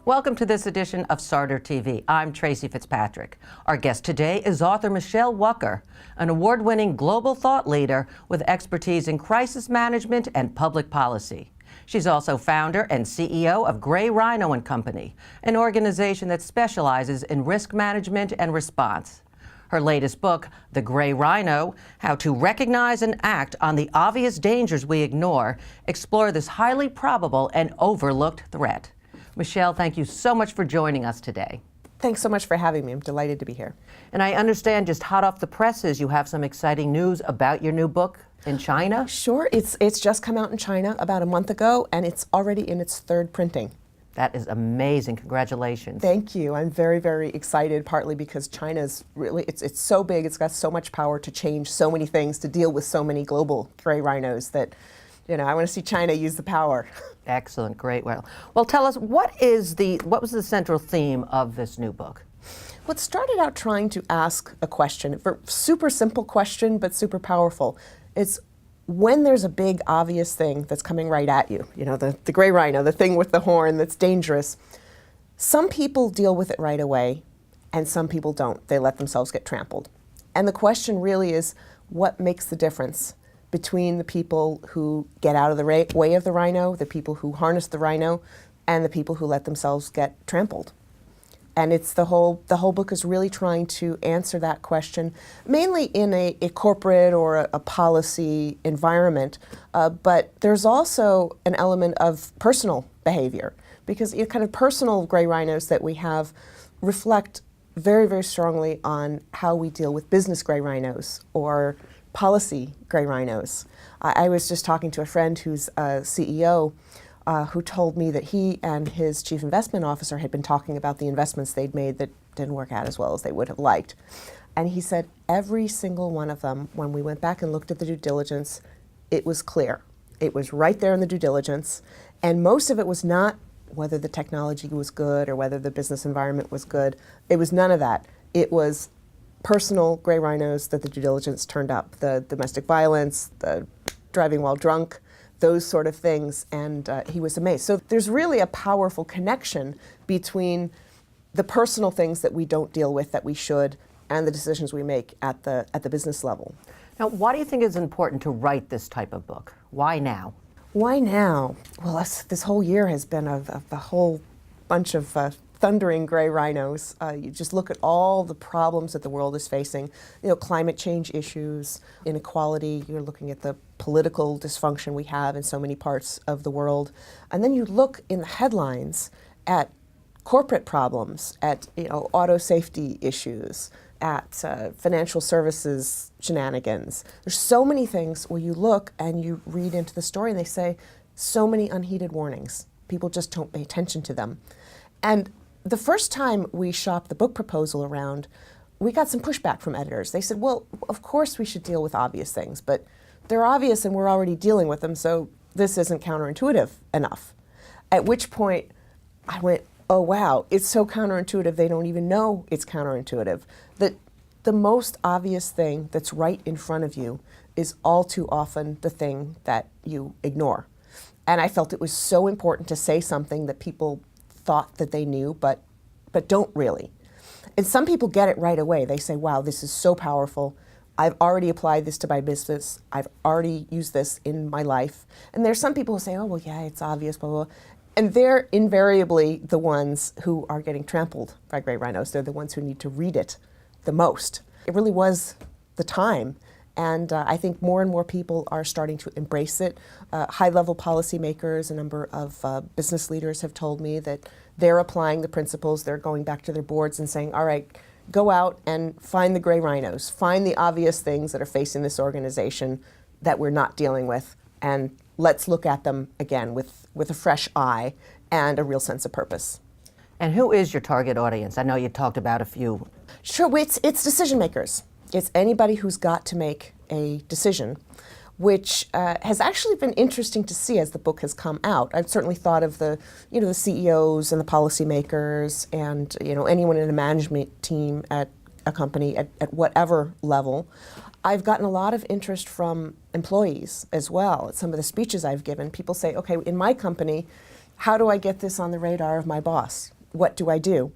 Welcome to this edition of Sartor TV. I'm Tracy Fitzpatrick. Our guest today is author Michele Wucker, an award-winning global thought leader with expertise in crisis management and public policy. She's also founder and CEO of Gray Rhino and Company, an organization that specializes in risk management and response. Her latest book, The Gray Rhino, How to Recognize and Act on the Obvious Dangers We Ignore, explore this highly probable and overlooked threat. Michele, thank you so much for joining us today. Thanks so much for having me. I'm delighted to be here. And I understand, just hot off the presses, you have some exciting news about your new book in China? Sure. It's just come out in China about a month ago, and it's already in its third printing. That is amazing. Congratulations. Thank you. I'm very, very excited, partly because China's really, it's so big, it's got so much power to change so many things, to deal with so many global gray rhinos that, I want to see China use the power. Excellent. Great. Well, tell us, what was the central theme of this new book? Well, it started out trying to ask a question, a super simple question, but super powerful. It's when there's a big, obvious thing that's coming right at you, the gray rhino, the thing with the horn that's dangerous, some people deal with it right away, and some people don't. They let themselves get trampled. And the question really is, what makes the difference between the people who get out of the way of the rhino, the people who harness the rhino, and the people who let themselves get trampled? And it's the whole book is really trying to answer that question, mainly in a corporate or a policy environment, but there's also an element of personal behavior, because kind of personal gray rhinos that we have reflect very, very strongly on how we deal with business gray rhinos or policy gray rhinos. I was just talking to a friend who's a CEO who told me that he and his chief investment officer had been talking about the investments they'd made that didn't work out as well as they would have liked. And he said every single one of them, when we went back and looked at the due diligence, it was clear. It was right there in the due diligence. And most of it was not whether the technology was good or whether the business environment was good. It was none of that. It was personal gray rhinos that the due diligence turned up, the domestic violence, the driving while drunk, those sort of things, and he was amazed. So there's really a powerful connection between the personal things that we don't deal with that we should, and the decisions we make at the business level. Now, why do you think it's important to write this type of book? Why now? Why now? Well, this whole year has been a whole bunch of thundering gray rhinos. You just look at all the problems that the world is facing, climate change issues, inequality, you're looking at the political dysfunction we have in so many parts of the world. And then you look in the headlines at corporate problems, at auto safety issues, at financial services shenanigans. There's so many things where you look and you read into the story and they say so many unheeded warnings. People just don't pay attention to them. And the first time we shopped the book proposal around, we got some pushback from editors. They said, well, of course we should deal with obvious things, but they're obvious and we're already dealing with them, so this isn't counterintuitive enough. At which point I went, oh wow, it's so counterintuitive they don't even know it's counterintuitive. That the most obvious thing that's right in front of you is all too often the thing that you ignore. And I felt it was so important to say something that people thought that they knew, but don't really. And some people get it right away. They say, wow, this is so powerful. I've already applied this to my business. I've already used this in my life. And there's some people who say, oh, well, yeah, it's obvious, blah, blah, blah. And they're invariably the ones who are getting trampled by gray rhinos. They're the ones who need to read it the most. It really was the time. And I think more and more people are starting to embrace it. High-level policymakers, a number of business leaders have told me that they're applying the principles. They're going back to their boards and saying, all right, go out and find the gray rhinos. Find the obvious things that are facing this organization that we're not dealing with. And let's look at them again with a fresh eye and a real sense of purpose. And who is your target audience? I know you talked about a few. Sure, it's decision makers. It's anybody who's got to make a decision, which has actually been interesting to see as the book has come out. I've certainly thought of the CEOs and the policymakers and anyone in a management team at a company at whatever level. I've gotten a lot of interest from employees as well. At some of the speeches I've given, people say, okay, in my company, how do I get this on the radar of my boss? what do I do?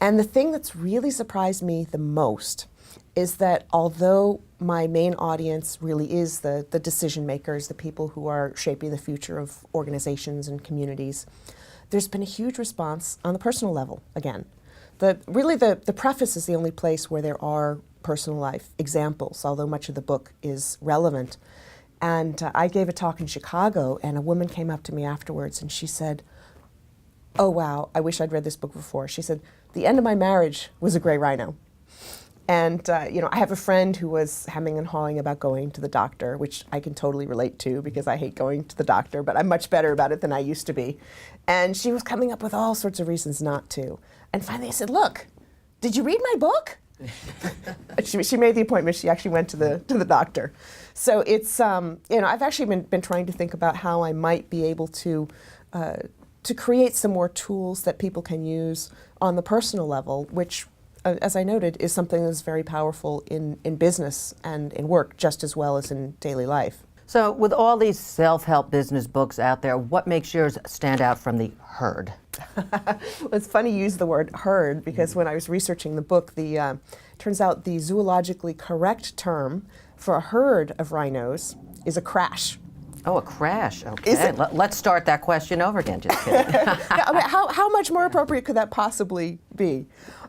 And the thing that's really surprised me the most is that although my main audience really is the decision makers, the people who are shaping the future of organizations and communities, there's been a huge response on the personal level again. The preface is the only place where there are personal life examples, although much of the book is relevant. And I gave a talk in Chicago, and a woman came up to me afterwards and she said, "Oh wow, I wish I'd read this book before." She said, "The end of my marriage was a gray rhino." And I have a friend who was hemming and hawing about going to the doctor, which I can totally relate to because I hate going to the doctor, but I'm much better about it than I used to be. And she was coming up with all sorts of reasons not to. And finally I said, "Look, did you read my book?" She made the appointment. She actually went to the doctor. So it's I've actually been trying to think about how I might be able to create some more tools that people can use on the personal level, which, as I noted, is something that's very powerful in business and in work just as well as in daily life. So with all these self-help business books out there, what makes yours stand out from the herd? Well, it's funny you use the word herd because when I was researching the book, turns out the zoologically correct term for a herd of rhinos is a crash. Oh, a crash. Okay. Let's start that question over again. Just kidding. I mean, how much more appropriate could that possibly be?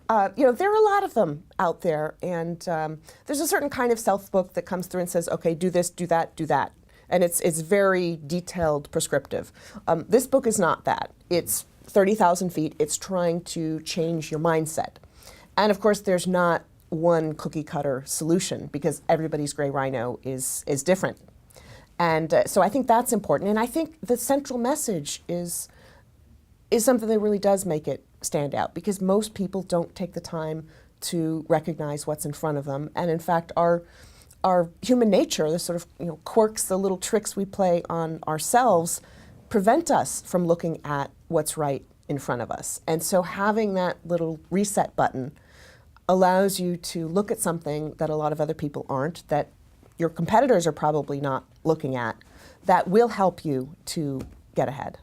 There are a lot of them out there, and there's a certain kind of self-book that comes through and says, okay, do this, do that, do that. And it's very detailed, prescriptive. This book is not that. It's 30,000 feet. It's trying to change your mindset. And of course, there's not one cookie-cutter solution because everybody's gray rhino is different. And so I think that's important. And I think the central message is something that really does make it stand out because most people don't take the time to recognize what's in front of them. And in fact, our human nature, the sort of quirks, the little tricks we play on ourselves, prevent us from looking at what's right in front of us. And so having that little reset button allows you to look at something that a lot of other people aren't, that your competitors are probably not looking at, that will help you to get ahead.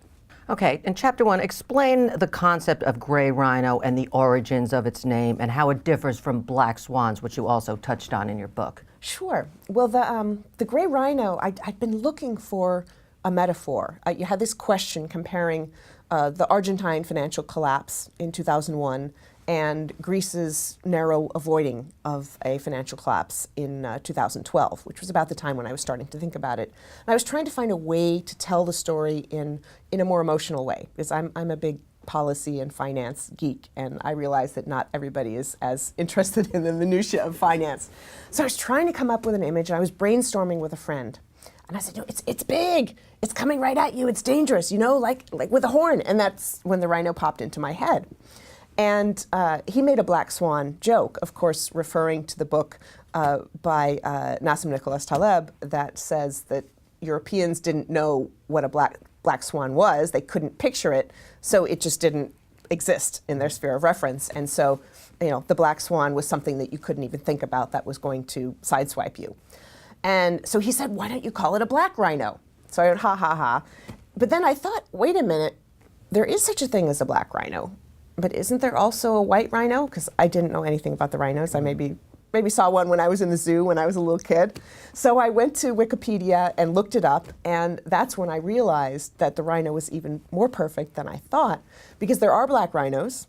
Okay, in Chapter 1, explain the concept of gray rhino and the origins of its name and how it differs from black swans, which you also touched on in your book. Sure. Well, the gray rhino, I'd been looking for a metaphor. You had this question comparing the Argentine financial collapse in 2001 and Greece's narrow avoiding of a financial collapse in 2012, which was about the time when I was starting to think about it. And I was trying to find a way to tell the story in a more emotional way, because I'm a big policy and finance geek, and I realize that not everybody is as interested in the minutiae of finance. So I was trying to come up with an image, and I was brainstorming with a friend. And I said, "No, it's big. It's coming right at you. It's dangerous, like with a horn." And that's when the rhino popped into my head. And he made a black swan joke, of course, referring to the book by Nassim Nicholas Taleb that says that Europeans didn't know what a black swan was. They couldn't picture it, so it just didn't exist in their sphere of reference. And so, the black swan was something that you couldn't even think about that was going to sideswipe you. And so he said, "Why don't you call it a black rhino?" So I went, ha, ha, ha. But then I thought, wait a minute, there is such a thing as a black rhino. But isn't there also a white rhino? Because I didn't know anything about the rhinos. I maybe saw one when I was in the zoo when I was a little kid. So I went to Wikipedia and looked it up, and that's when I realized that the rhino was even more perfect than I thought, because there are black rhinos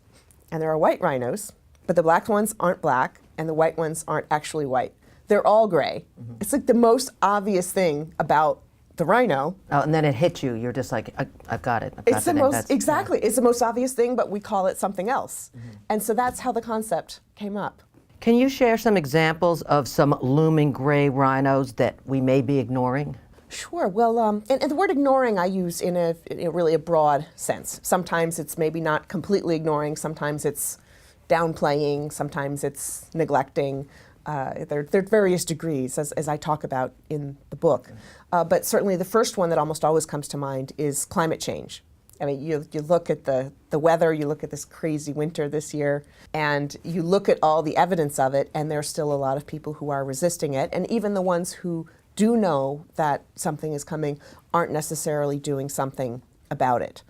and there are white rhinos, but the black ones aren't black and the white ones aren't actually white. They're all gray. Mm-hmm. It's like the most obvious thing about the rhino. Oh, and then it hit you. You're just like, I've got it. It's the most, exactly. It's the most obvious thing, but we call it something else. Mm-hmm. And so that's how the concept came up. Can you share some examples of some looming gray rhinos that we may be ignoring? Sure. Well, and the word ignoring I use in a really a broad sense. Sometimes it's maybe not completely ignoring. Sometimes it's downplaying. Sometimes it's neglecting. There are various degrees, as I talk about in the book. But certainly the first one that almost always comes to mind is climate change. I mean, you look at the weather, you look at this crazy winter this year, and you look at all the evidence of it, and there's still a lot of people who are resisting it. And even the ones who do know that something is coming aren't necessarily doing something about it.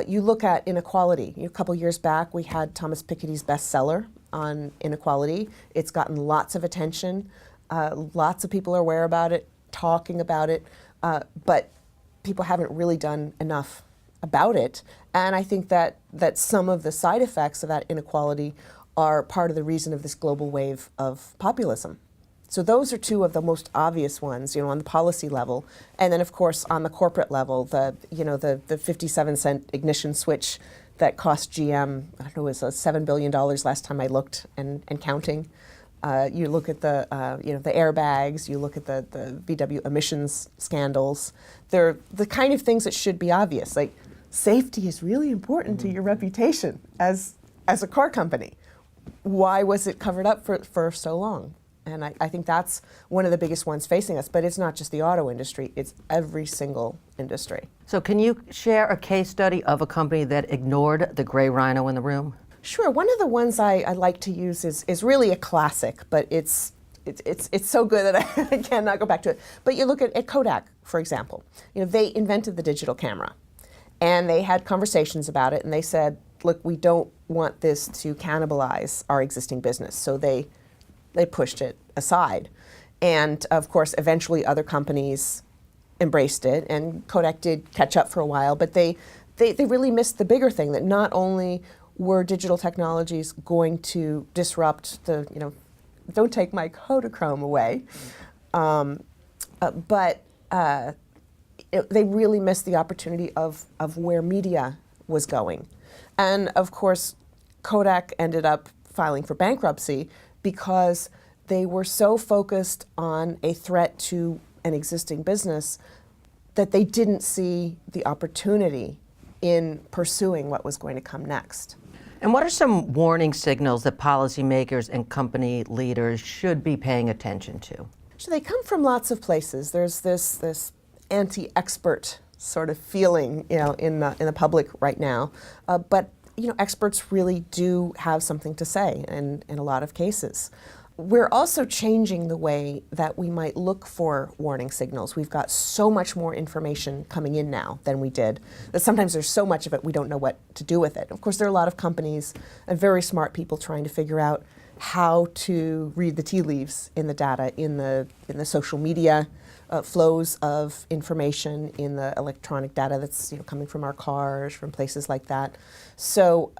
You look at inequality. A couple years back, we had Thomas Piketty's bestseller on inequality. It's gotten lots of attention. Lots of people are aware about it, talking about it, but people haven't really done enough about it. And I think that some of the side effects of that inequality are part of the reason of this global wave of populism. So those are two of the most obvious ones, on the policy level. And then, of course, on the corporate level, the 57-cent ignition switch that cost GM, I don't know, it was $7 billion last time I looked and counting. You look at the airbags, you look at the VW emissions scandals. They're the kind of things that should be obvious. Like, safety is really important to your reputation as a car company. Why was it covered up for so long? And I think that's one of the biggest ones facing us. But it's not just the auto industry, it's every single industry. So can you share a case study of a company that ignored the gray rhino in the room? Sure. One of the ones I like to use is really a classic, but it's so good that I cannot go back to it. But you look at Kodak, for example. They invented the digital camera. And they had conversations about it, and they said, look, we don't want this to cannibalize our existing business. So they pushed it aside. And of course, eventually other companies embraced it, and Kodak did catch up for a while, but they really missed the bigger thing, that not only were digital technologies going to disrupt don't take my Kodachrome away, but they really missed the opportunity of where media was going. And of course, Kodak ended up filing for bankruptcy because they were so focused on a threat to an existing business that they didn't see the opportunity in pursuing what was going to come next. And what are some warning signals that policymakers and company leaders should be paying attention to? So they come from lots of places. There's this anti-expert sort of feeling, in the public right now. But experts really do have something to say in a lot of cases. We're also changing the way that we might look for warning signals. We've got so much more information coming in now than we did, that sometimes there's so much of it we don't know what to do with it. Of course, there are a lot of companies and very smart people trying to figure out how to read the tea leaves in the data, in the social media flows of information, in the electronic data that's coming from our cars, from places like that. So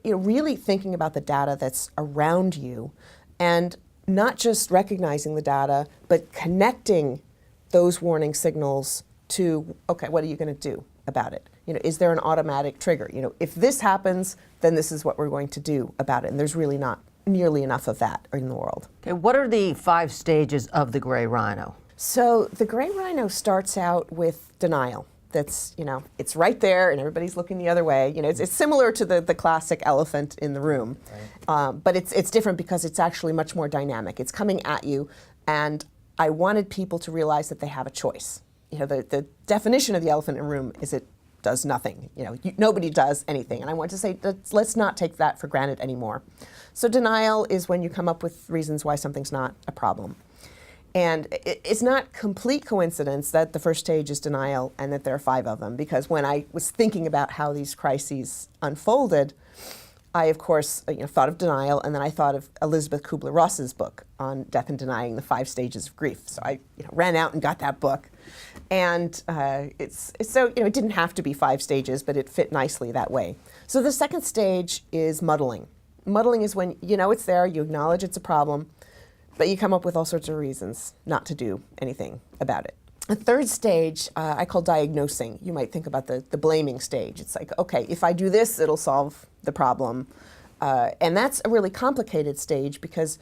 really thinking about the data that's around you, and not just recognizing the data, but connecting those warning signals to, okay, what are you going to do about it? Is there an automatic trigger? If this happens, then this is what we're going to do about it. And there's really not nearly enough of that in the world. Okay, what are the 5 stages of the gray rhino? So the gray rhino starts out with denial. That's, it's right there and everybody's looking the other way. It's similar to the classic elephant in the room. Right. But it's different because it's actually much more dynamic. It's coming at you, and I wanted people to realize that they have a choice. The definition of the elephant in the room is it does nothing. Nobody does anything. And I want to say, let's not take that for granted anymore. So denial is when you come up with reasons why something's not a problem. And it's not complete coincidence that the first stage is denial and that there are 5 of them, because when I was thinking about how these crises unfolded, I, of course, thought of denial, and then I thought of Elizabeth Kubler-Ross's book on Death and Denying, the 5 Stages of Grief. So I ran out and got that book. And it didn't have to be 5 stages, but it fit nicely that way. So the second stage is muddling. Muddling is when it's there, you acknowledge it's a problem, but you come up with all sorts of reasons not to do anything about it. The third stage I call diagnosing. You might think about the blaming stage. It's like, okay, if I do this, it'll solve the problem. And that's a really complicated stage because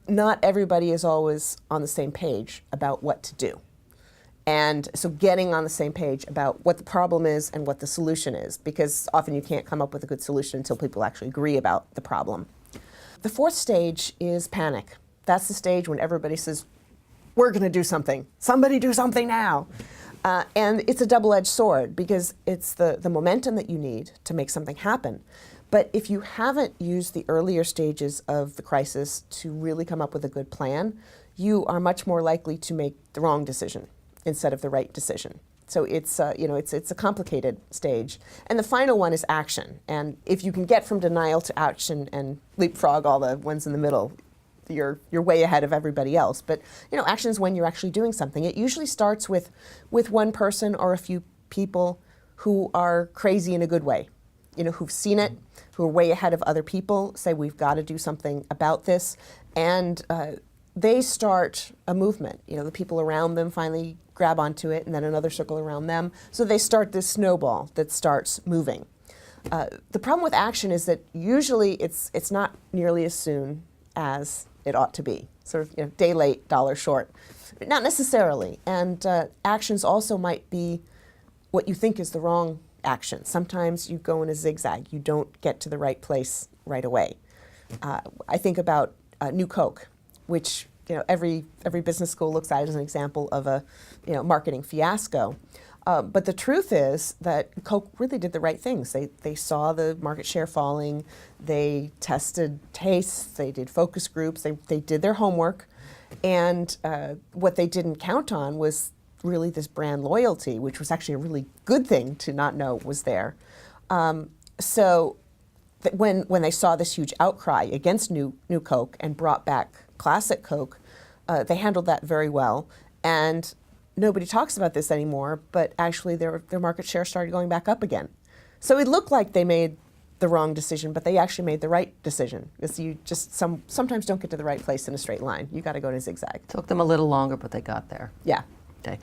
not everybody is always on the same page about what to do. And so getting on the same page about what the problem is and what the solution is, because often you can't come up with a good solution until people actually agree about the problem. The fourth stage is panic. That's the stage when everybody says, we're going to do something. Somebody do something now. And it's a double-edged sword because it's the momentum that you need to make something happen. But if you haven't used the earlier stages of the crisis to really come up with a good plan, you are much more likely to make the wrong decision instead of the right decision. So it's it's a complicated stage. And the final one is action. And if you can get from denial to action and leapfrog all the ones in the middle, you're way ahead of everybody else. But action is when you're actually doing something. It usually starts with one person or a few people who are crazy in a good way, who've seen it, who are way ahead of other people, say we've got to do something about this, and they start a movement. The people around them finally grab onto it, and then another circle around them. So they start this snowball that starts moving. The problem with action is that usually it's not nearly as soon as it ought to be. Sort of day late, dollar short. Not necessarily. And actions also might be what you think is the wrong action. Sometimes you go in a zigzag. You don't get to the right place right away. I think about New Coke, which every business school looks at as an example of a marketing fiasco. But the truth is that Coke really did the right things. They saw the market share falling. They tested tastes. They did focus groups. They did their homework. And what they didn't count on was really this brand loyalty, which was actually a really good thing to not know was there. So that when they saw this huge outcry against New Coke and brought back Classic Coke, they handled that very well. And nobody talks about this anymore, but actually their market share started going back up again. So it looked like they made the wrong decision, but they actually made the right decision. Because you just sometimes don't get to the right place in a straight line. You got to go in a zigzag. Took them a little longer, but they got there. Yeah. Okay.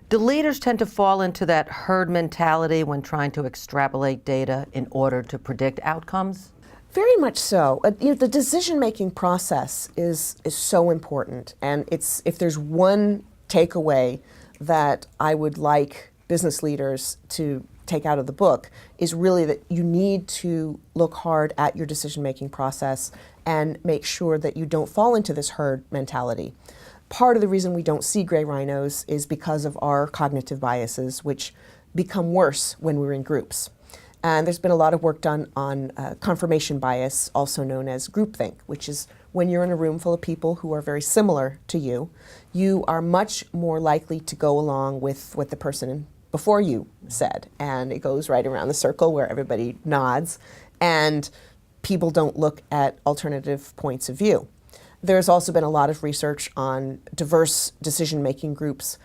Do leaders tend to fall into that herd mentality when trying to extrapolate data in order to predict outcomes? Very much so. The decision-making process is so important, and if there's one takeaway that I would like business leaders to take out of the book, is really that you need to look hard at your decision-making process and make sure that you don't fall into this herd mentality. Part of the reason we don't see gray rhinos is because of our cognitive biases, which become worse when we're in groups. And there's been a lot of work done on confirmation bias, also known as groupthink, which is when you're in a room full of people who are very similar to you, you are much more likely to go along with what the person before you said. And it goes right around the circle where everybody nods, and people don't look at alternative points of view. There's also been a lot of research on diverse decision-making groups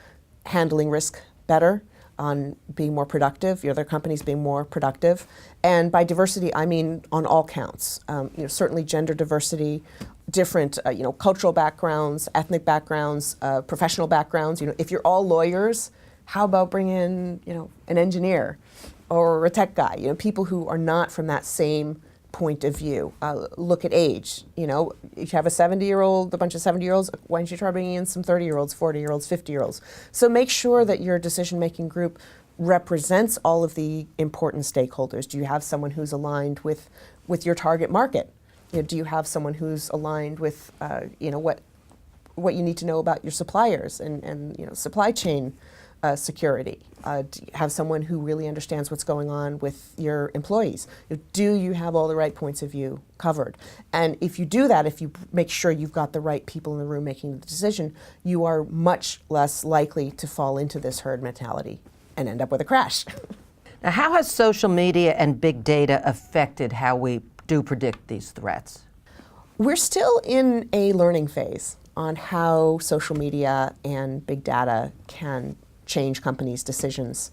handling risk better, on being more productive, their companies being more productive. And by diversity, I mean on all counts. Certainly gender diversity, different cultural backgrounds, ethnic backgrounds, professional backgrounds. If you're all lawyers, how about bringing in an engineer or a tech guy? People who are not from that same point of view. Look at age. If you have a 70-year-old, a bunch of 70-year-olds, why don't you try bringing in some 30-year-olds, 40-year-olds, 50-year-olds? So make sure that your decision-making group represents all of the important stakeholders. Do you have someone who's aligned with your target market? Do you have someone who's aligned with what you need to know about your suppliers and supply chain security? Do you have someone who really understands what's going on with your employees? Do you have all the right points of view covered? And if you do that, if you make sure you've got the right people in the room making the decision, you are much less likely to fall into this herd mentality and end up with a crash. Now, how has social media and big data affected how we do predict these threats? We're still in a learning phase on how social media and big data can change companies' decisions.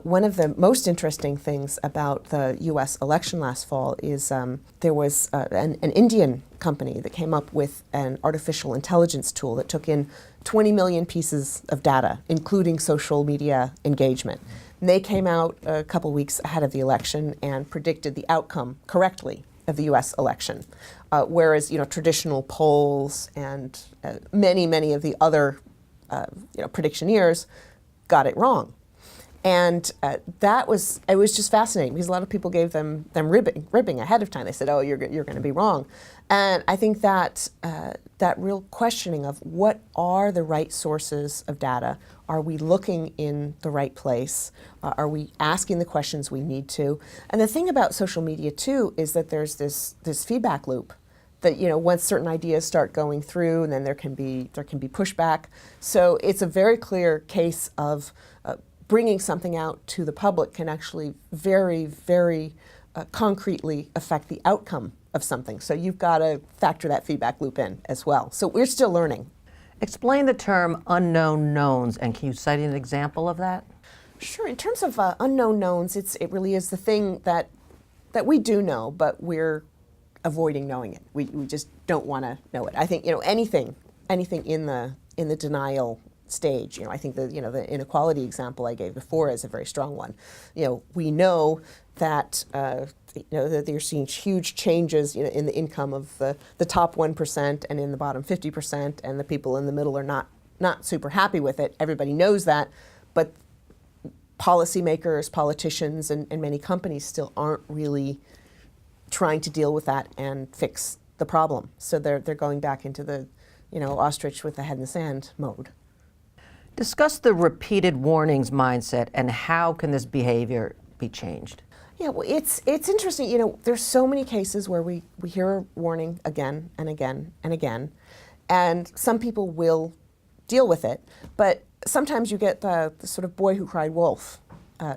One of the most interesting things about the US election last fall is there was an Indian company that came up with an artificial intelligence tool that took in 20 million pieces of data, including social media engagement. And they came out a couple weeks ahead of the election and predicted the outcome correctly of the US election. Whereas traditional polls and many of the other predictioneers got it wrong. And it was just fascinating because a lot of people gave them ribbing ahead of time. They said, "Oh, you're going to be wrong," and I think that that real questioning of what are the right sources of data? Are we looking in the right place? Are we asking the questions we need to? And the thing about social media too is that there's this feedback loop. That once certain ideas start going through, and then there can be pushback. So it's a very clear case of bringing something out to the public can actually very, very concretely affect the outcome of something. So you've got to factor that feedback loop in as well. So we're still learning. Explain the term unknown knowns, and can you cite an example of that? Sure. In terms of unknown knowns, it really is the thing that we do know, but we're avoiding knowing it. We just don't want to know it. I think anything in the denial stage. I think the inequality example I gave before is a very strong one. We know that that you're seeing huge changes in the income of the top 1% and in the bottom 50%, and the people in the middle are not super happy with it. Everybody knows that, but policymakers, politicians, and many companies still aren't really trying to deal with that and fix the problem. So they're going back into the ostrich with the head in the sand mode. Discuss the repeated warnings mindset and how can this behavior be changed? Yeah, well, it's interesting. There's so many cases where we hear a warning again and again and again, and some people will deal with it, but sometimes you get the sort of boy who cried wolf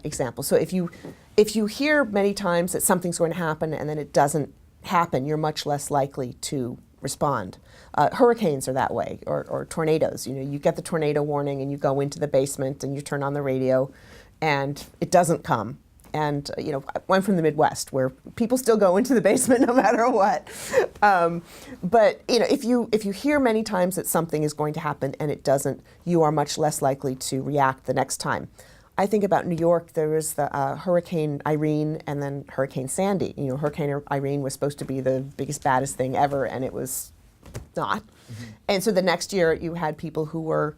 example. So if you hear many times that something's going to happen and then it doesn't happen, you're much less likely to respond. Hurricanes are that way, or tornadoes. You get the tornado warning and you go into the basement and you turn on the radio and it doesn't come. And I'm from the Midwest, where people still go into the basement no matter what. But if you hear many times that something is going to happen and it doesn't, you are much less likely to react the next time. I think about New York. There was the Hurricane Irene and then Hurricane Sandy. Hurricane Irene was supposed to be the biggest, baddest thing ever, and it was not. Mm-hmm. And so the next year, you had people who were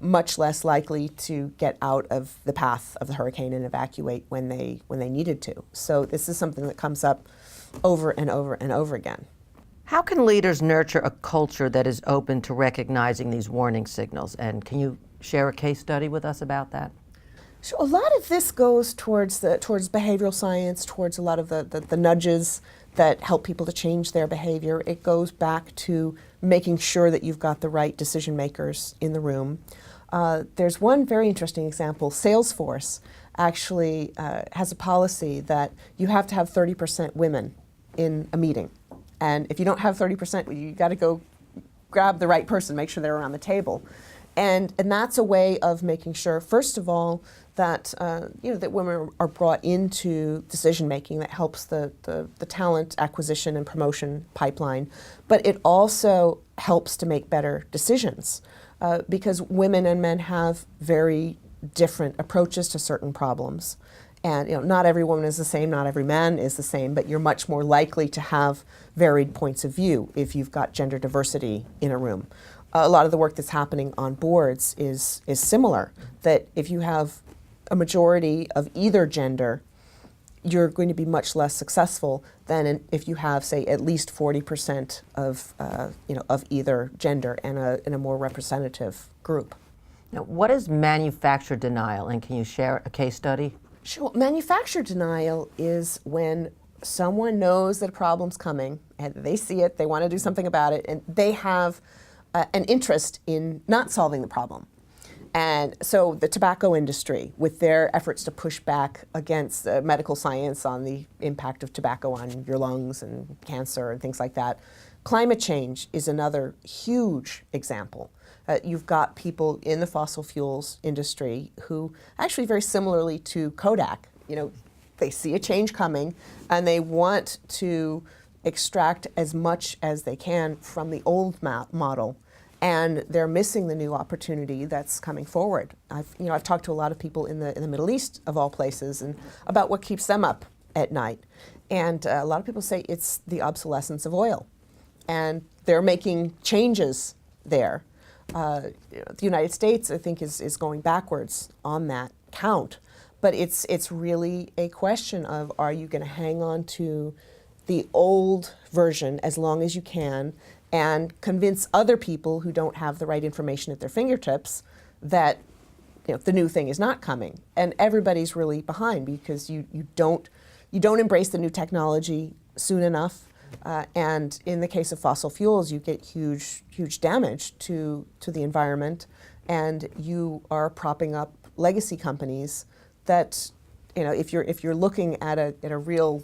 much less likely to get out of the path of the hurricane and evacuate when they needed to. So this is something that comes up over and over and over again. How can leaders nurture a culture that is open to recognizing these warning signals? And can you share a case study with us about that? So a lot of this goes towards behavioral science, towards a lot of the nudges that help people to change their behavior. It goes back to making sure that you've got the right decision makers in the room. There's one very interesting example. Salesforce actually has a policy that you have to have 30% women in a meeting. And if you don't have 30%, you got to go grab the right person, make sure they're around the table. And that's a way of making sure, first of all, that that women are brought into decision making. That helps the talent acquisition and promotion pipeline, but it also helps to make better decisions because women and men have very different approaches to certain problems, and not every woman is the same, not every man is the same, but you're much more likely to have varied points of view if you've got gender diversity in a room. A lot of the work that's happening on boards is similar, that if you have a majority of either gender, you're going to be much less successful than if you have, say, at least 40% of either gender and in a more representative group. Now, what is manufactured denial, and can you share a case study? Sure. Manufactured denial is when someone knows that a problem's coming and they see it, they want to do something about it, and they have an interest in not solving the problem. And so the tobacco industry, with their efforts to push back against medical science on the impact of tobacco on your lungs and cancer and things like that. Climate change is another huge example. You've got people in the fossil fuels industry who, actually very similarly to Kodak, they see a change coming and they want to extract as much as they can from the old model, and they're missing the new opportunity that's coming forward. I've talked to a lot of people in the Middle East, of all places, and about what keeps them up at night. And a lot of people say it's the obsolescence of oil, and they're making changes there. The United States, I think, is going backwards on that count, but it's really a question of, are you going to hang on to the old version as long as you can and convince other people who don't have the right information at their fingertips that the new thing is not coming? And everybody's really behind because you don't embrace the new technology soon enough. And in the case of fossil fuels, you get huge damage to the environment, and you are propping up legacy companies that, if you're looking at a real,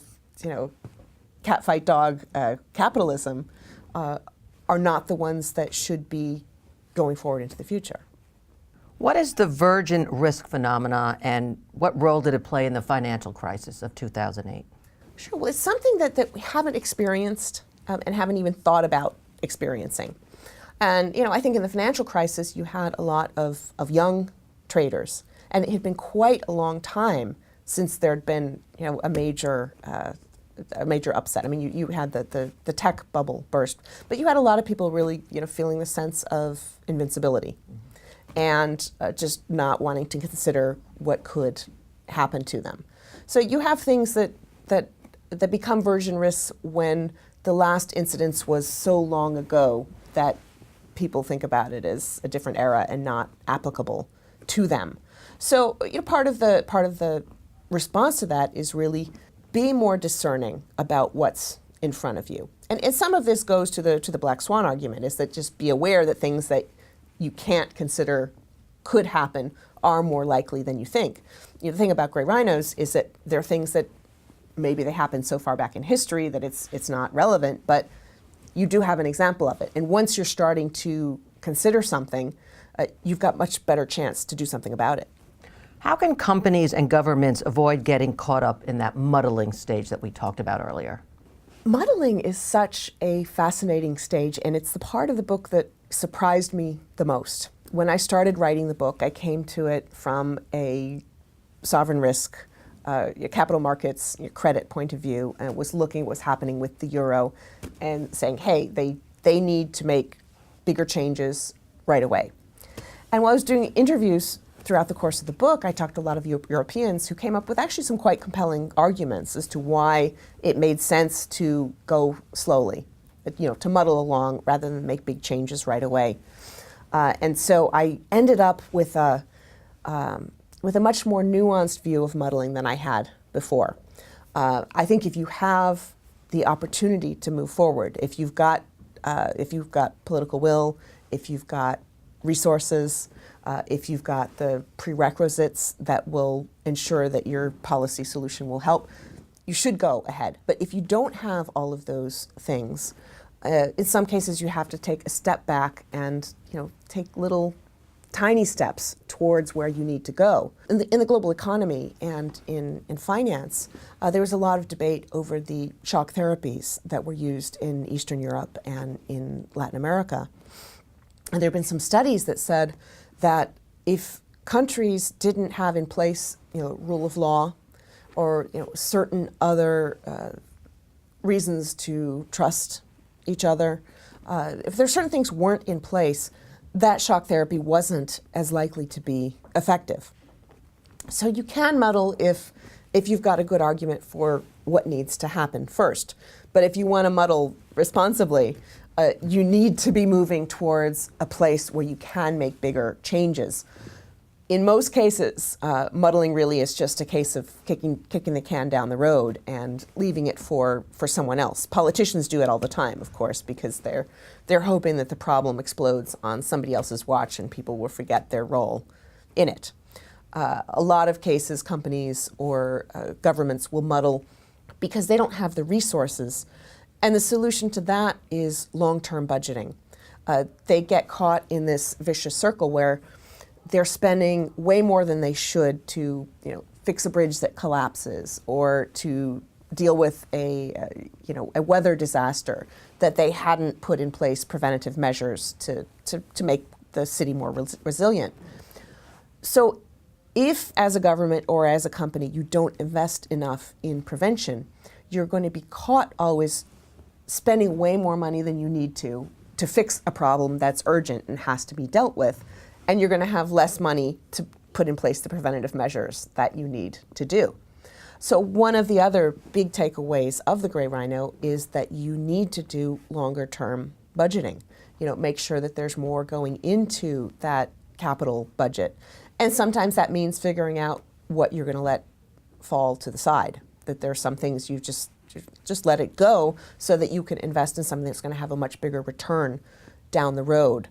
cat fight dog capitalism, are not the ones that should be going forward into the future. What is the virgin risk phenomena, and what role did it play in the financial crisis of 2008? Sure. Well, it's something that we haven't experienced and haven't even thought about experiencing. And I think in the financial crisis, you had a lot of young traders, and it had been quite a long time since there had been a major upset. I mean, you had the tech bubble burst, but you had a lot of people really feeling the sense of invincibility, and just not wanting to consider what could happen to them. So you have things that become virgin risks when the last incidence was so long ago that people think about it as a different era and not applicable to them. So part of the response to that is really be more discerning about what's in front of you. And some of this goes to the black swan argument, is that just be aware that things that you can't consider could happen are more likely than you think. The thing about gray rhinos is that there are things that maybe they happened so far back in history that it's not relevant, but you do have an example of it. And once you're starting to consider something, you've got much better chance to do something about it. How can companies and governments avoid getting caught up in that muddling stage that we talked about earlier? Muddling is such a fascinating stage, and it's the part of the book that surprised me the most. When I started writing the book, I came to it from a sovereign risk, capital markets, credit point of view, and was looking at what's happening with the euro and saying, hey, they need to make bigger changes right away. And while I was doing interviews throughout the course of the book, I talked to a lot of Europeans who came up with actually some quite compelling arguments as to why it made sense to go slowly, to muddle along rather than make big changes right away. And so I ended up with a much more nuanced view of muddling than I had before. I think if you have the opportunity to move forward, if you've got political will, if you've got resources, if you've got the prerequisites that will ensure that your policy solution will help, you should go ahead. But if you don't have all of those things, in some cases you have to take a step back and take little tiny steps towards where you need to go. In the global economy and in finance, there was a lot of debate over the shock therapies that were used in Eastern Europe and in Latin America. And there have been some studies that said that if countries didn't have in place, rule of law or certain other reasons to trust each other, if there certain things weren't in place, that shock therapy wasn't as likely to be effective. So you can muddle if you've got a good argument for what needs to happen first. But if you want to muddle responsibly, you need to be moving towards a place where you can make bigger changes. In most cases, muddling really is just a case of kicking the can down the road and leaving it for someone else. Politicians do it all the time, of course, because they're hoping that the problem explodes on somebody else's watch and people will forget their role in it. A lot of cases, companies or governments will muddle because they don't have the resources. And the solution to that is long-term budgeting. They get caught in this vicious circle where they're spending way more than they should to, fix a bridge that collapses or to deal with a weather disaster that they hadn't put in place preventative measures to make the city more resilient. So if, as a government or as a company, you don't invest enough in prevention, you're going to be caught always spending way more money than you need to fix a problem that's urgent and has to be dealt with, and you're going to have less money to put in place the preventative measures that you need to do. So one of the other big takeaways of the Gray Rhino is that you need to do longer term budgeting. Make sure that there's more going into that capital budget. And sometimes that means figuring out what you're going to let fall to the side, that there's some things you just let it go so that you can invest in something that's going to have a much bigger return down the road.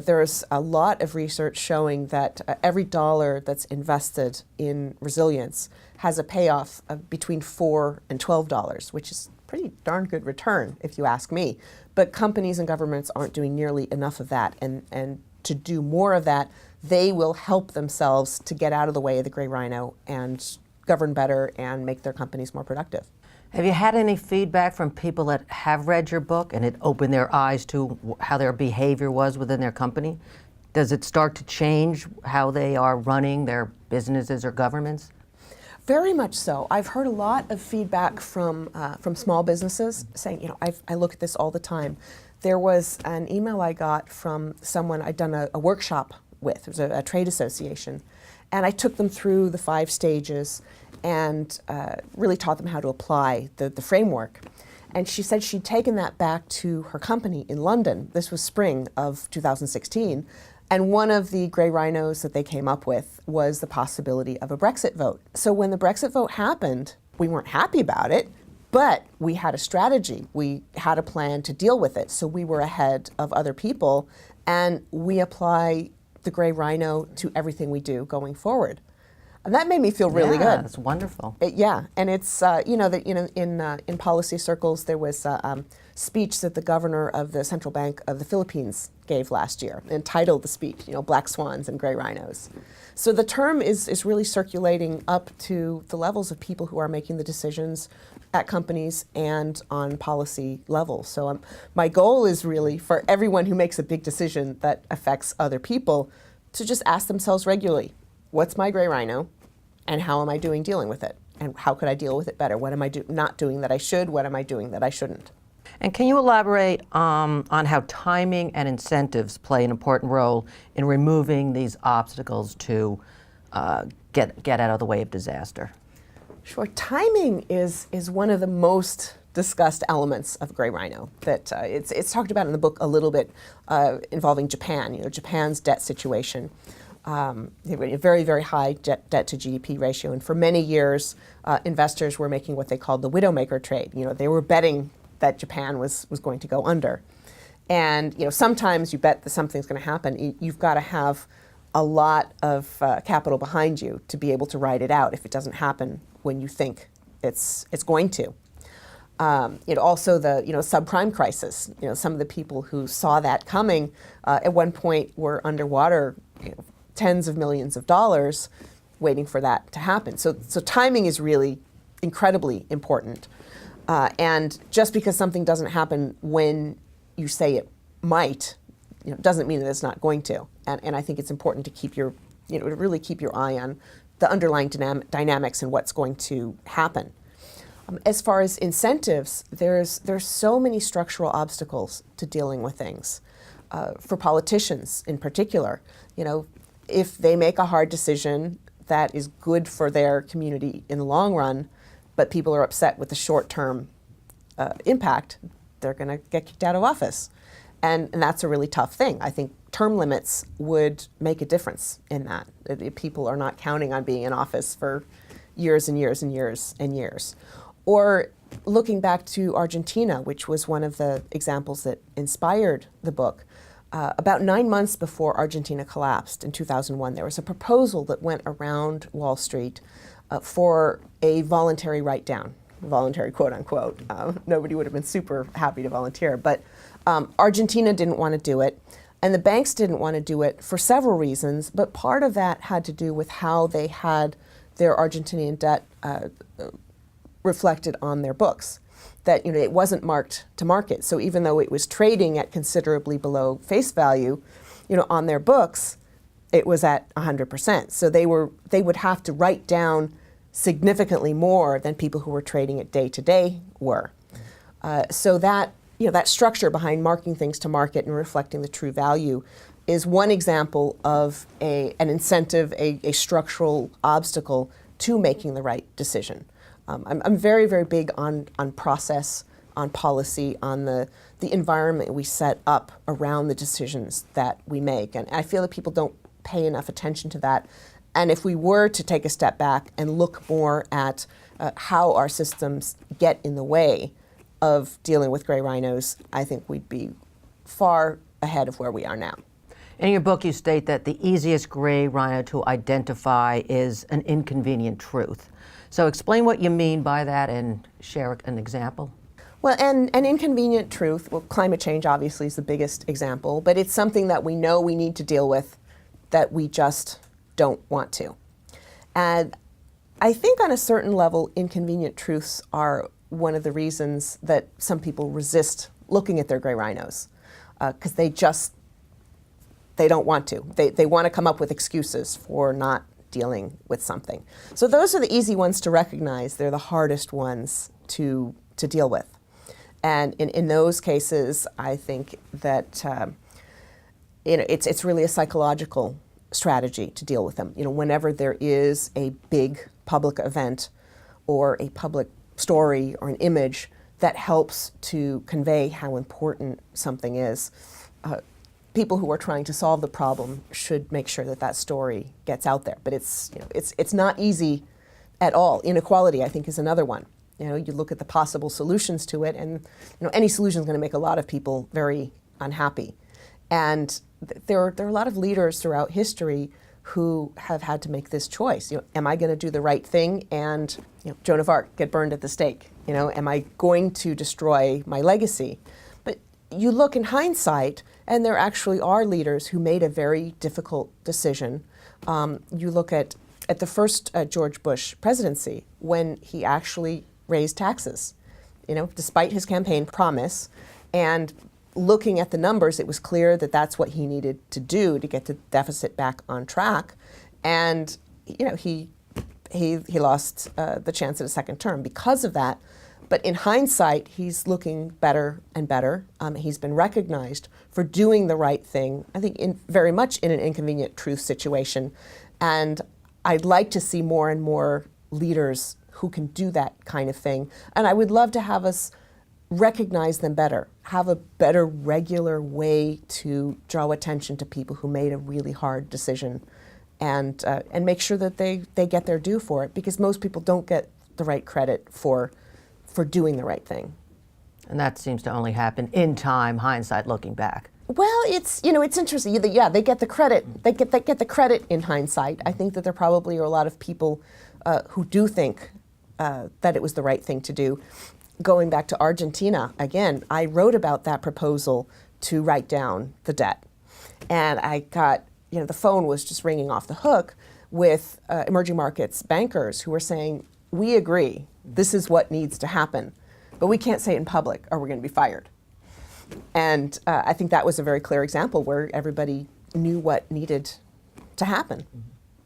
There's a lot of research showing that every dollar that's invested in resilience has a payoff of between $4 and $12, which is pretty darn good return, if you ask me. But companies and governments aren't doing nearly enough of that, and to do more of that, they will help themselves to get out of the way of the Gray Rhino and govern better and make their companies more productive. Have you had any feedback from people that have read your book and it opened their eyes to how their behavior was within their company? Does it start to change how they are running their businesses or governments? Very much so. I've heard a lot of feedback from small businesses saying, I look at this all the time. There was an email I got from someone I'd done a workshop with. It was a trade association. And I took them through the 5 stages and really taught them how to apply the framework. And she said she'd taken that back to her company in London. This was spring of 2016. And one of the Gray Rhinos that they came up with was the possibility of a Brexit vote. So when the Brexit vote happened, we weren't happy about it, but we had a strategy. We had a plan to deal with it. So we were ahead of other people, and we apply the Gray Rhino to everything we do going forward. And that made me feel really good. That's wonderful. And it's in policy circles there was a speech that the governor of the Central Bank of the Philippines gave last year, entitled the speech, Black Swans and Gray Rhinos. So the term is really circulating up to the levels of people who are making the decisions at companies and on policy levels. So my goal is really for everyone who makes a big decision that affects other people to just ask themselves regularly, what's my Gray Rhino, and how am I doing dealing with it? And how could I deal with it better? What am I not doing that I should? What am I doing that I shouldn't? And can you elaborate on how timing and incentives play an important role in removing these obstacles to get out of the way of disaster? Sure. Timing is one of the most discussed elements of Gray Rhino. That it's talked about in the book a little bit involving Japan. Japan's debt situation. A very, very high debt to GDP ratio, and for many years, investors were making what they called the widowmaker trade. They were betting that Japan was going to go under, and sometimes you bet that something's going to happen. You've got to have a lot of capital behind you to be able to ride it out if it doesn't happen when you think it's going to. Also the subprime crisis. Some of the people who saw that coming at one point were underwater. Tens of millions of dollars waiting for that to happen. So timing is really incredibly important. And just because something doesn't happen when you say it might, doesn't mean that it's not going to. And I think it's important to keep to really keep your eye on the underlying dynamics and what's going to happen. As far as incentives, there's so many structural obstacles to dealing with things. For politicians in particular, if they make a hard decision that is good for their community in the long run, but people are upset with the short-term impact, they're going to get kicked out of office. And that's a really tough thing. I think term limits would make a difference in that. If people are not counting on being in office for years and years and years and years. Or looking back to Argentina, which was one of the examples that inspired the book, about 9 months before Argentina collapsed in 2001, there was a proposal that went around Wall Street for a voluntary write-down, voluntary quote unquote. Nobody would have been super happy to volunteer, but Argentina didn't want to do it, and the banks didn't want to do it for several reasons, but part of that had to do with how they had their Argentinian debt reflected on their books. That it wasn't marked to market. So even though it was trading at considerably below face value, on their books, it was at 100%. So they would have to write down significantly more than people who were trading it day to day were. So that that structure behind marking things to market and reflecting the true value is one example of an incentive, a structural obstacle to making the right decision. I'm very, very big on process, on policy, on the environment we set up around the decisions that we make. And I feel that people don't pay enough attention to that. And if we were to take a step back and look more at how our systems get in the way of dealing with Gray Rhinos, I think we'd be far ahead of where we are now. In your book, you state that the easiest gray rhino to identify is an inconvenient truth. So explain what you mean by that and share an example. Well, and an inconvenient truth, well, climate change obviously is the biggest example, but it's something that we know we need to deal with that we just don't want to. And I think on a certain level, inconvenient truths are one of the reasons that some people resist looking at their gray rhinos, because they don't want to. They want to come up with excuses for not dealing with something. So those are the easy ones to recognize. They're the hardest ones to deal with. And in those cases, I think that it's really a psychological strategy to deal with them. Whenever there is a big public event or a public story or an image that helps to convey how important something is, people who are trying to solve the problem should make sure that that story gets out there. But it's not easy at all. Inequality, I think, is another one. You look at the possible solutions to it, and any solution is going to make a lot of people very unhappy. And there are a lot of leaders throughout history who have had to make this choice. Am I going to do the right thing and Joan of Arc get burned at the stake? Am I going to destroy my legacy? But you look in hindsight, and there actually are leaders who made a very difficult decision. You look at the first George Bush presidency, when he actually raised taxes, despite his campaign promise. And looking at the numbers, it was clear that that's what he needed to do to get the deficit back on track. And he lost the chance at a second term because of that. But in hindsight, he's looking better and better. He's been recognized for doing the right thing, I think very much in an inconvenient truth situation. And I'd like to see more and more leaders who can do that kind of thing. And I would love to have us recognize them better, have a better regular way to draw attention to people who made a really hard decision, and make sure that they get their due for it, because most people don't get the right credit for doing the right thing. And that seems to only happen in time, hindsight, looking back. Well, it's interesting. Yeah, they get the credit. They get the credit in hindsight. I think that there probably are a lot of people who do think that it was the right thing to do. Going back to Argentina, again, I wrote about that proposal to write down the debt. And I got, the phone was just ringing off the hook with emerging markets bankers who were saying, we agree, this is what needs to happen, but we can't say it in public or we're going to be fired. And I think that was a very clear example where everybody knew what needed to happen.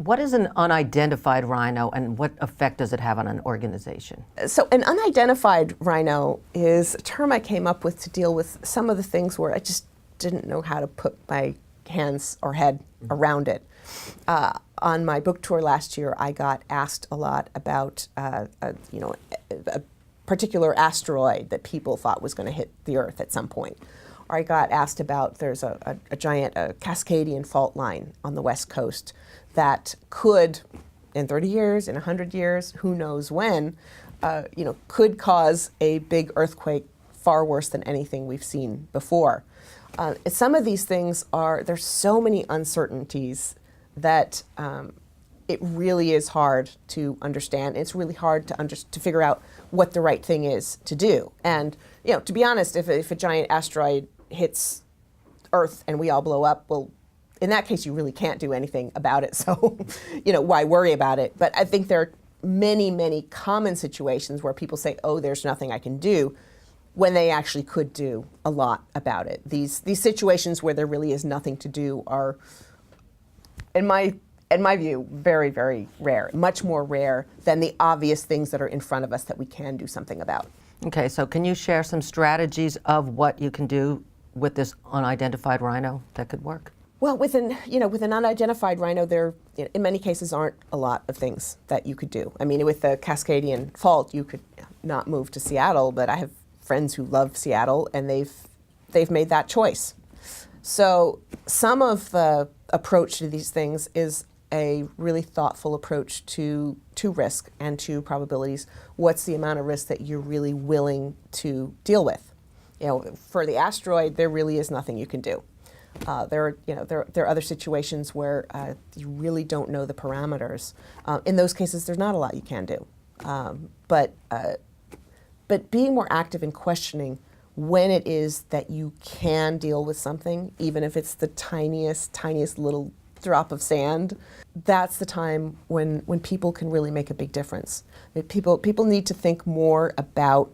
What is an unidentified rhino, and what effect does it have on an organization? So an unidentified rhino is a term I came up with to deal with some of the things where I just didn't know how to put my hands or head around it. On my book tour last year, I got asked a lot about a particular asteroid that people thought was going to hit the Earth at some point. Or I got asked about there's a giant Cascadian fault line on the West Coast that could, in 30 years, in 100 years, who knows when, could cause a big earthquake far worse than anything we've seen before. Some of these things there's so many uncertainties that it really is hard to understand. It's really hard to figure out what the right thing is to do. And to be honest, if a giant asteroid hits Earth and we all blow up, well, in that case, you really can't do anything about it. So, why worry about it? But I think there are many, many common situations where people say, oh, there's nothing I can do, when they actually could do a lot about it. These situations where there really is nothing to do are, in my view, very, very rare, much more rare than the obvious things that are in front of us that we can do something about. Okay, so can you share some strategies of what you can do with this unidentified rhino that could work? Well, with an unidentified rhino, there, in many cases, aren't a lot of things that you could do. I mean, with the Cascadian fault, you could not move to Seattle, but I have friends who love Seattle, and they've made that choice. So some of the approach to these things is a really thoughtful approach to risk and to probabilities. What's the amount of risk that you're really willing to deal with? For the asteroid, there really is nothing you can do. There are other situations where you really don't know the parameters. In those cases, there's not a lot you can do. But being more active in questioning when it is that you can deal with something, even if it's the tiniest little drop of sand, that's the time when people can really make a big difference. People need to think more about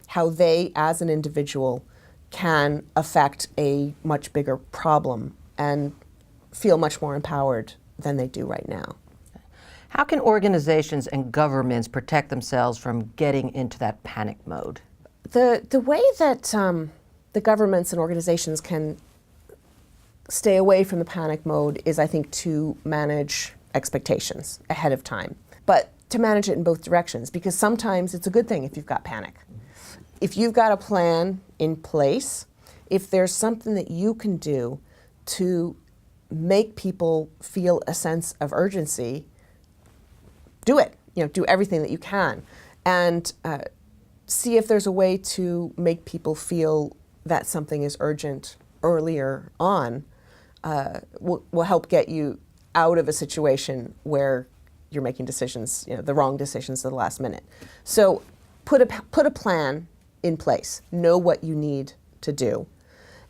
how they, as an individual, can affect a much bigger problem and feel much more empowered than they do right now. How can organizations and governments protect themselves from getting into that panic mode? The way that the governments and organizations can stay away from the panic mode is, I think, to manage expectations ahead of time. But to manage it in both directions, because sometimes it's a good thing if you've got panic. If you've got a plan in place, if there's something that you can do to make people feel a sense of urgency, do it. Do everything that you can. And see if there's a way to make people feel that something is urgent earlier on. Will help get you out of a situation where you're making decisions, the wrong decisions at the last minute. So put a plan in place. Know what you need to do,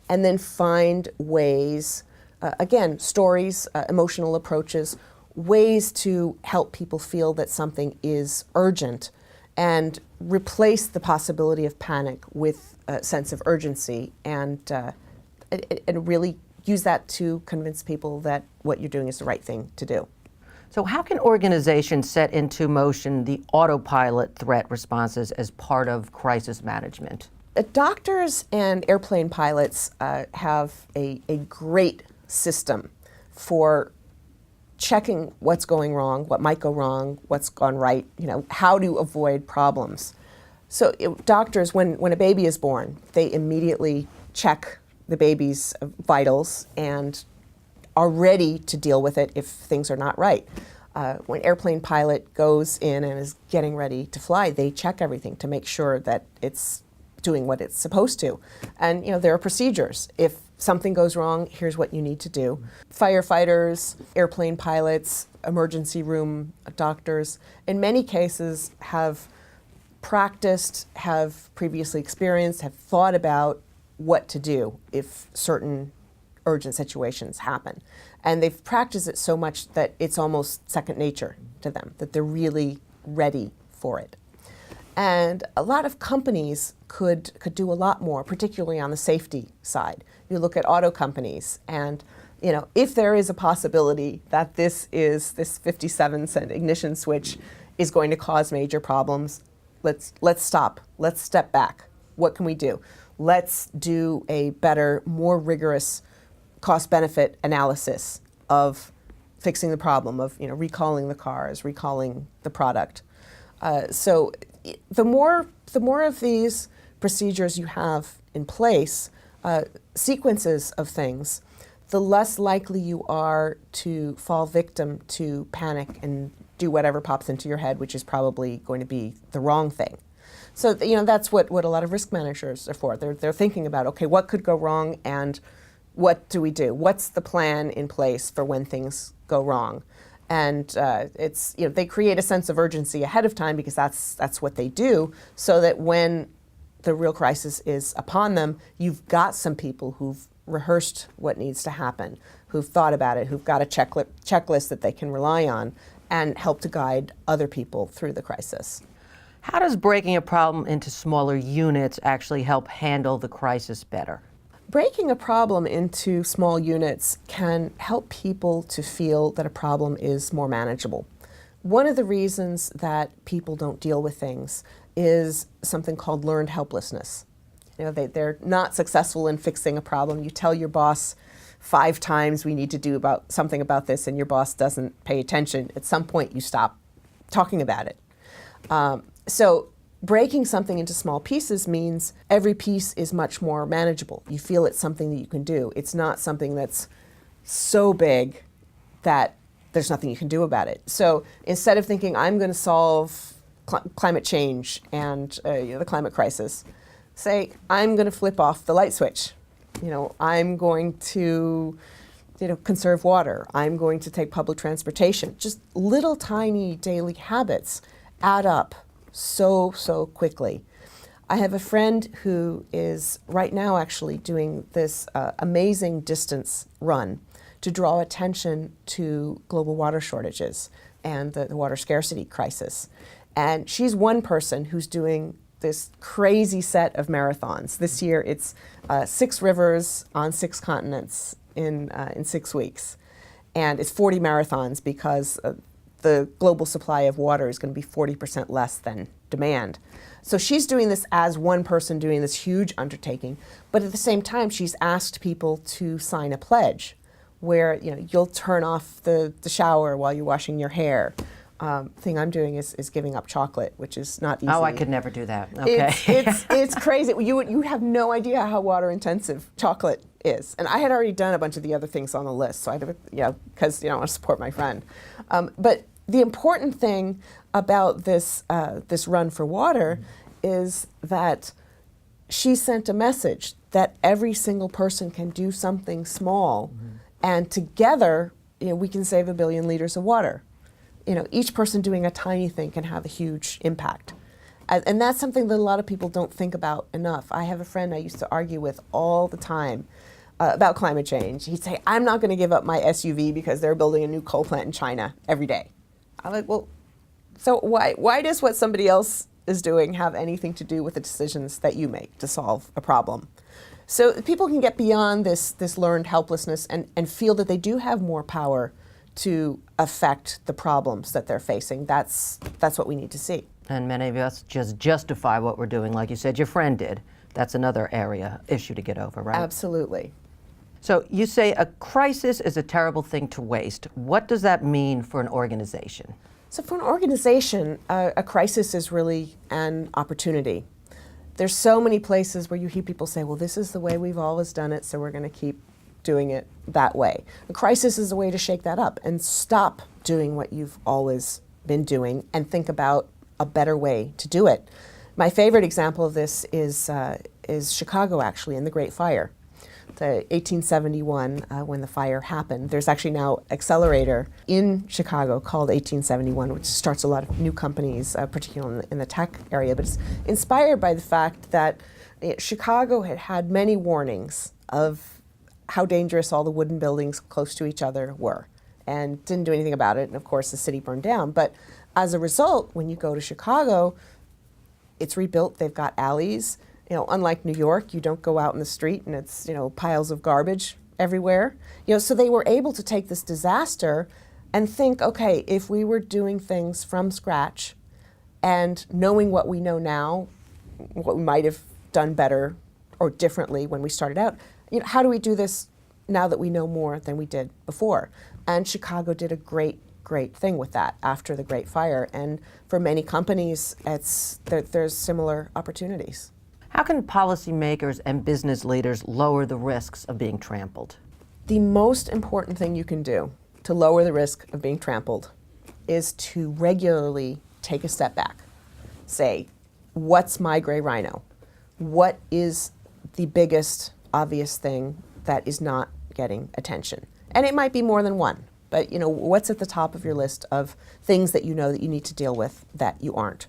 and then find ways. Again, stories, emotional approaches, ways to help people feel that something is urgent, and replace the possibility of panic with a sense of urgency, and really use that to convince people that what you're doing is the right thing to do. So how can organizations set into motion the autopilot threat responses as part of crisis management? Doctors and airplane pilots have a great system for checking what's going wrong, what might go wrong, what's gone right, how to avoid problems. So doctors, when a baby is born, they immediately check the baby's vitals and are ready to deal with it if things are not right. When an airplane pilot goes in and is getting ready to fly, they check everything to make sure that it's doing what it's supposed to. And there are procedures. If something goes wrong, here's what you need to do. Firefighters, airplane pilots, emergency room doctors, in many cases have practiced, have previously experienced, have thought about what to do if certain urgent situations happen. And they've practiced it so much that it's almost second nature to them, that they're really ready for it. And a lot of companies could do a lot more, particularly on the safety side. You look at auto companies, and if there is a possibility that this 57-cent ignition switch is going to cause major problems, let's stop. Let's step back. What can we do? Let's do a better, more rigorous cost-benefit analysis of fixing the problem, of recalling the cars, recalling the product. So the more of these procedures you have in place, sequences of things, the less likely you are to fall victim to panic and do whatever pops into your head, which is probably going to be the wrong thing. So that's what a lot of risk managers are for. They're thinking about, okay, what could go wrong and what do we do? What's the plan in place for when things go wrong? And they create a sense of urgency ahead of time because that's what they do, so that when the real crisis is upon them, you've got some people who've rehearsed what needs to happen, who've thought about it, who've got a checklist that they can rely on and help to guide other people through the crisis. How does breaking a problem into smaller units actually help handle the crisis better? Breaking a problem into small units can help people to feel that a problem is more manageable. One of the reasons that people don't deal with things is something called learned helplessness. They're not successful in fixing a problem. You tell your boss 5 times we need to do something about this, and your boss doesn't pay attention. At some point you stop talking about it. So breaking something into small pieces means every piece is much more manageable. You feel it's something that you can do. It's not something that's so big that there's nothing you can do about it. So instead of thinking, I'm going to solve climate change and the climate crisis, say, I'm going to flip off the light switch. I'm going to conserve water. I'm going to take public transportation. Just little tiny daily habits add up so quickly. I have a friend who is right now actually doing this amazing distance run to draw attention to global water shortages and the water scarcity crisis. And she's one person who's doing this crazy set of marathons. This year it's 6 rivers on 6 continents in 6 weeks. And it's 40 marathons because the global supply of water is going to be 40% less than demand. So she's doing this as one person doing this huge undertaking, but at the same time she's asked people to sign a pledge where you'll turn off the shower while you're washing your hair. Thing I'm doing is giving up chocolate, which is not easy. Oh, I could never do that. Okay. It's crazy. You have no idea how water intensive chocolate is. And I had already done a bunch of the other things on the list, so I had to, because I want to support my friend. But the important thing about this run for water is that she sent a message that every single person can do something small, and together we can save 1 billion liters of water. Each person doing a tiny thing can have a huge impact. And that's something that a lot of people don't think about enough. I have a friend I used to argue with all the time about climate change. He'd say, I'm not going to give up my SUV because they're building a new coal plant in China every day. I'm like, well, so why does what somebody else is doing have anything to do with the decisions that you make to solve a problem? So people can get beyond this learned helplessness and feel that they do have more power to affect the problems that they're facing. That's what we need to see. And many of us just justify what we're doing, like you said, your friend did. That's another issue to get over, right? Absolutely. So you say a crisis is a terrible thing to waste. What does that mean for an organization? So for an organization, a crisis is really an opportunity. There's so many places where you hear people say, well, this is the way we've always done it, so we're going to keep doing it that way. A crisis is a way to shake that up and stop doing what you've always been doing and think about a better way to do it. My favorite example of this is Chicago, actually, in the Great Fire. The 1871, when the fire happened. There's actually now an accelerator in Chicago called 1871, which starts a lot of new companies, particularly in the tech area. But it's inspired by the fact that Chicago had had many warnings of how dangerous all the wooden buildings close to each other were, and didn't do anything about it. And of course, the city burned down. But as a result, when you go to Chicago, it's rebuilt. They've got alleys. Unlike New York, you don't go out in the street and it's, piles of garbage everywhere. So they were able to take this disaster and think, okay, if we were doing things from scratch and knowing what we know now, what we might have done better or differently when we started out, how do we do this now that we know more than we did before? And Chicago did a great thing with that after the Great Fire. And for many companies, there's similar opportunities. How can policymakers and business leaders lower the risks of being trampled? The most important thing you can do to lower the risk of being trampled is to regularly take a step back. Say, what's my gray rhino? What is the biggest obvious thing that is not getting attention? And it might be more than one, but what's at the top of your list of things that you know that you need to deal with that you aren't?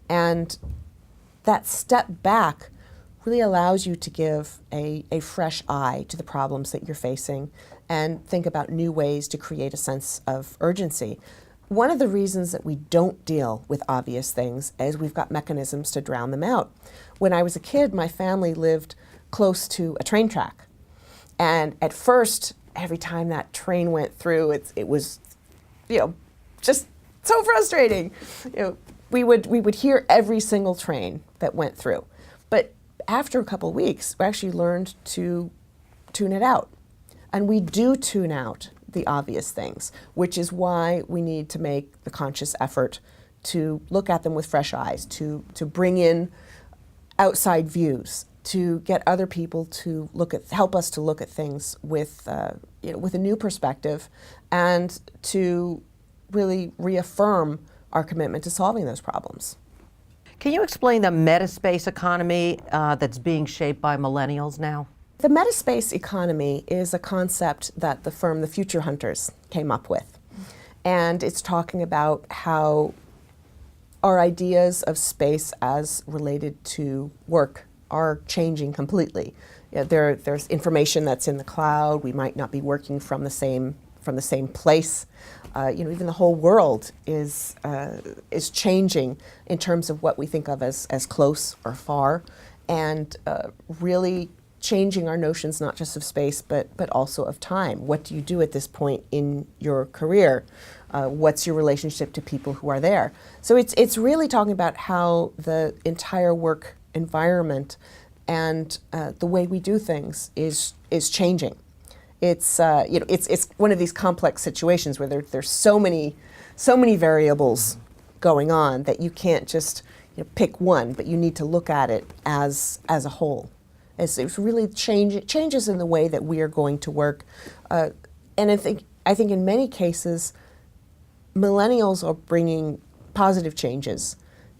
And that step back really allows you to give a fresh eye to the problems that you're facing and think about new ways to create a sense of urgency. One of the reasons that we don't deal with obvious things is we've got mechanisms to drown them out. When I was a kid, my family lived close to a train track. And at first, every time that train went through, it was, just so frustrating. We would hear every single train that went through. But after a couple of weeks, we actually learned to tune it out. And we do tune out the obvious things, which is why we need to make the conscious effort to look at them with fresh eyes, to bring in outside views, to get other people to help us to look at things with a new perspective, and to really reaffirm our commitment to solving those problems. Can you explain the metaspace economy that's being shaped by millennials now? The metaspace economy is a concept that the firm The Future Hunters came up with. And it's talking about how our ideas of space as related to work are changing completely. There's information that's in the cloud. We might not be working from the same place. Even the whole world is changing in terms of what we think of as close or far, and really changing our notions not just of space but also of time. What do you do at this point in your career? What's your relationship to people who are there? So it's really talking about how the entire work environment and the way we do things is changing. It's one of these complex situations where there's so many variables going on that you can't just pick one, but you need to look at it as a whole. It's really changes in the way that we are going to work, and I think in many cases, millennials are bringing positive changes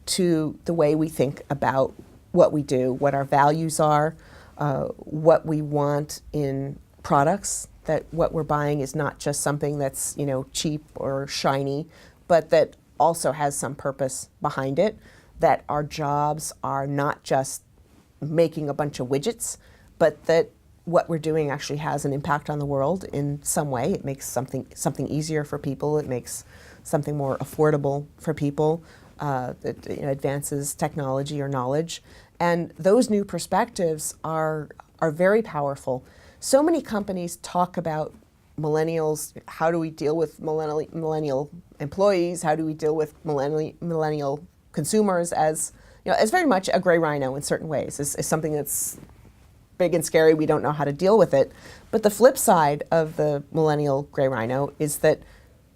to the way we think about what we do, what our values are, what we want in products, that what we're buying is not just something that's cheap or shiny, but that also has some purpose behind it, that our jobs are not just making a bunch of widgets, but that what we're doing actually has an impact on the world in some way. It makes something easier for people. It makes something more affordable for people. It advances technology or knowledge, and those new perspectives are very powerful. So many companies talk about millennials. How do we deal with millennial employees? How do we deal with millennial consumers as very much a gray rhino in certain ways, is something that's big and scary. We don't know how to deal with it. But the flip side of the millennial gray rhino is that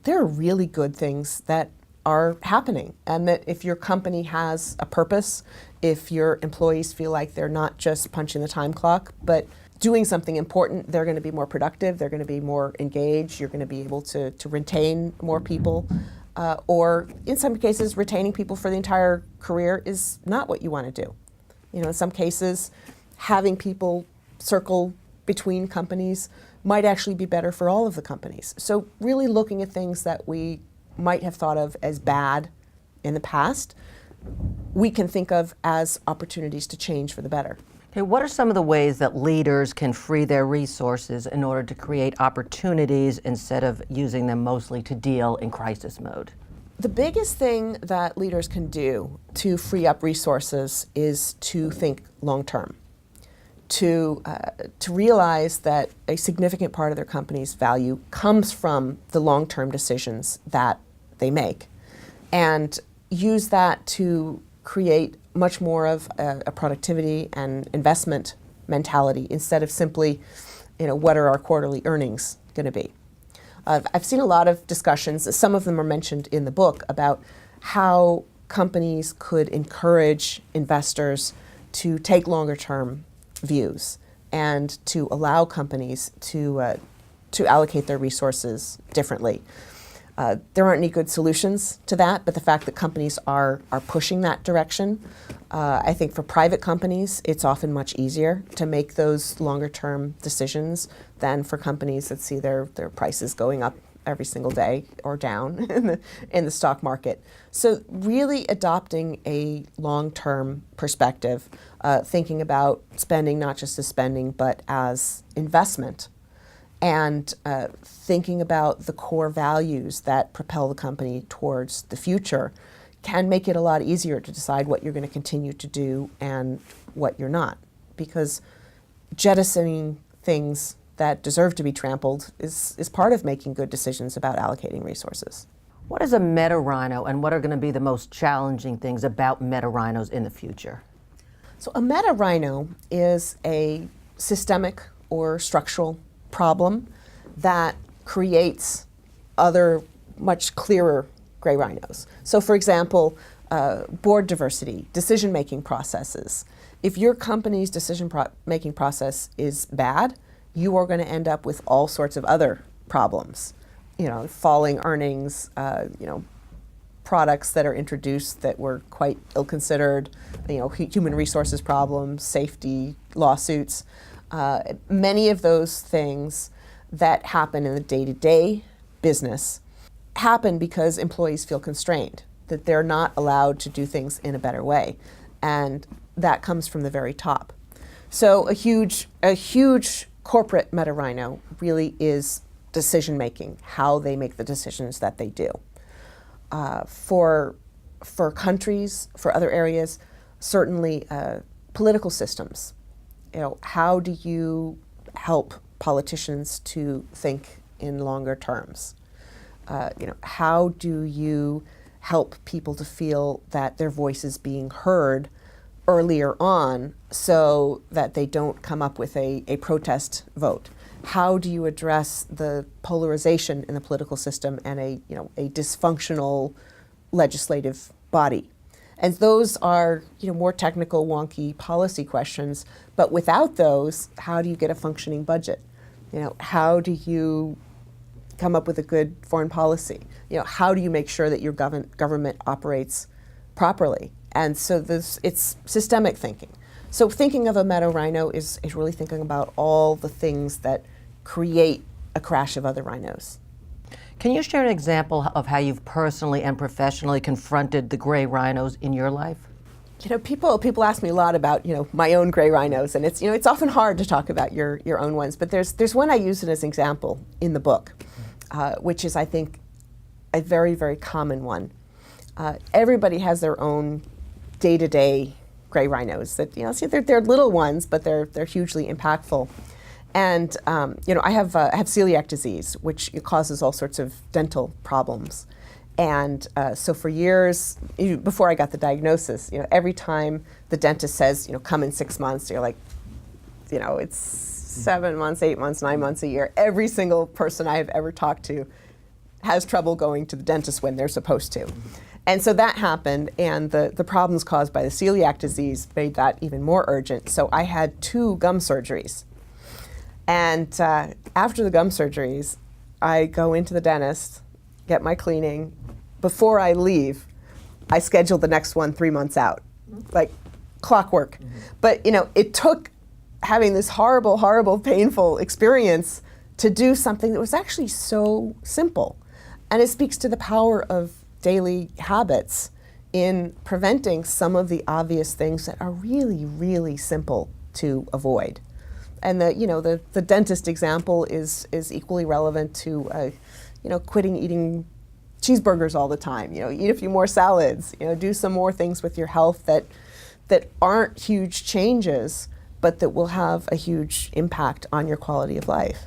there are really good things that are happening, and that if your company has a purpose, if your employees feel like they're not just punching the time clock, but doing something important, they're going to be more productive, they're going to be more engaged, you're going to be able to retain more people. Or in some cases, retaining people for the entire career is not what you want to do. In some cases, having people circle between companies might actually be better for all of the companies. So really looking at things that we might have thought of as bad in the past, we can think of as opportunities to change for the better. Okay, what are some of the ways that leaders can free their resources in order to create opportunities instead of using them mostly to deal in crisis mode? The biggest thing that leaders can do to free up resources is to think long-term, to realize that a significant part of their company's value comes from the long-term decisions that they make, and use that to create much more of a productivity and investment mentality instead of simply, what are our quarterly earnings going to be? I've seen a lot of discussions, some of them are mentioned in the book, about how companies could encourage investors to take longer term views and to allow companies to allocate their resources differently. There aren't any good solutions to that, but the fact that companies are pushing that direction, I think for private companies, it's often much easier to make those longer term decisions than for companies that see their prices going up every single day or down in the stock market. So really adopting a long-term perspective, thinking about spending not just as spending, but as investment, and thinking about the core values that propel the company towards the future can make it a lot easier to decide what you're going to continue to do and what you're not. Because jettisoning things that deserve to be trampled is part of making good decisions about allocating resources. What is a meta rhino, and what are going to be the most challenging things about meta rhinos in the future? So a meta rhino is a systemic or structural problem that creates other much clearer gray rhinos. So for example, board diversity, decision-making processes. If your company's decision-making process is bad, you are going to end up with all sorts of other problems. Falling earnings, products that are introduced that were quite ill-considered, human resources problems, safety, lawsuits. Many of those things that happen in the day-to-day business happen because employees feel constrained, that they're not allowed to do things in a better way. And that comes from the very top. So a huge corporate Meadow Rhino really is decision-making, how they make the decisions that they do. For countries, for other areas, certainly political systems. How do you help politicians to think in longer terms? How do you help people to feel that their voice is being heard earlier on so that they don't come up with a protest vote? How do you address the polarization in the political system and a dysfunctional legislative body? And those are more technical, wonky policy questions. But without those, how do you get a functioning budget? How do you come up with a good foreign policy? How do you make sure that your government operates properly? And so it's systemic thinking. So thinking of a Meadow Rhino is really thinking about all the things that create a crash of other rhinos. Can you share an example of how you've personally and professionally confronted the gray rhinos in your life? People ask me a lot about my own gray rhinos, and it's often hard to talk about your own ones. But there's one I use it as an example in the book, which is, I think, a very, very common one. Everybody has their own day-to-day gray rhinos that they're little ones, but they're hugely impactful. And I have celiac disease, which causes all sorts of dental problems. And so for years, before I got the diagnosis, every time the dentist says, come in 6 months, you're like, it's 7 months, 8 months, 9 months a year. Every single person I have ever talked to has trouble going to the dentist when they're supposed to. And so that happened, and the problems caused by the celiac disease made that even more urgent. So I had 2 gum surgeries. And after the gum surgeries, I go into the dentist, get my cleaning. Before I leave, I schedule the next one 3 months out, like clockwork. But it took having this horrible, horrible, painful experience to do something that was actually so simple. And it speaks to the power of daily habits in preventing some of the obvious things that are really, really simple to avoid. And the dentist example is equally relevant to quitting eating cheeseburgers all the time. Eat a few more salads. Do some more things with your health that aren't huge changes, but that will have a huge impact on your quality of life.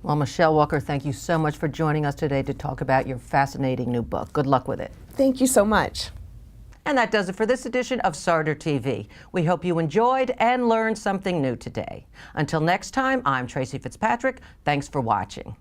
Well, Michele Wucker, thank you so much for joining us today to talk about your fascinating new book. Good luck with it. Thank you so much. And that does it for this edition of Sartor TV. We hope you enjoyed and learned something new today. Until next time, I'm Tracy Fitzpatrick. Thanks for watching.